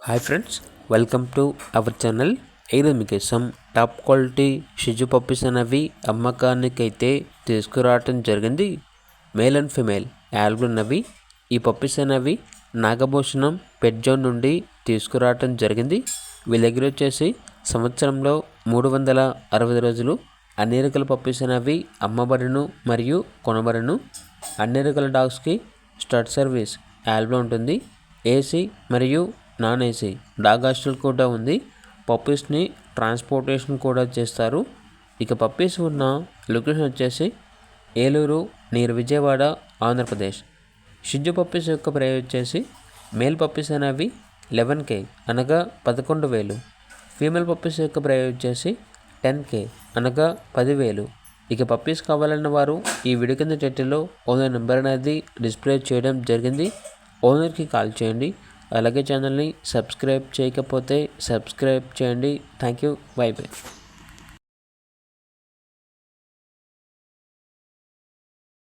Hi friends, welcome to our channel. ఈరోజు మీకోసం top quality షిజు puppies అనేవి అమ్మకానికైతే తీసుకురావటం జరిగింది. మేల్ అండ్ ఫిమేల్ యాల్బుల్ ఉన్నవి. ఈ పప్పీస్ అనేవి నాగభూషణం పెట్ జోన్ నుండి తీసుకురావటం జరిగింది. వీళ్ళ దగ్గర వచ్చేసి సంవత్సరంలో 360 రోజులు అన్ని రకాల పప్పీస్ అనేవి అమ్మబడును మరియు కొనబడును. అన్ని రకాల డాగ్స్కి స్టడ్ సర్వీస్ యాల్బుల్ ఉంటుంది. ఏసీ మరియు నాన్ ఏసీ డాగ్ హాస్టల్ కూడా ఉంది. పప్పీస్ని ట్రాన్స్పోర్టేషన్ కూడా చేస్తారు. ఇక పప్పీస్ ఉన్న లొకేషన్ వచ్చేసి ఏలూరు నియర్ విజయవాడ, ఆంధ్రప్రదేశ్. షిజు పప్పీస్ యొక్క ప్రైస్ వచ్చేసి మేల్ పప్పీస్ అనేవి 11K అనగా 11,000. ఫీమేల్ పప్పీస్ యొక్క ప్రైస్ వచ్చేసి 10K అనగా 10,000. ఇక పప్పీస్ కావాలన్న వారు ఈ వీడియో కింద టైటిల్లో ఓనర్ నెంబర్ అనేది డిస్ప్లే చేయడం జరిగింది. ఓనర్కి కాల్ చేయండి. అలాగే ఛానల్ని సబ్స్క్రైబ్ చేయకపోతే సబ్స్క్రైబ్ చేయండి. Thank you. By by.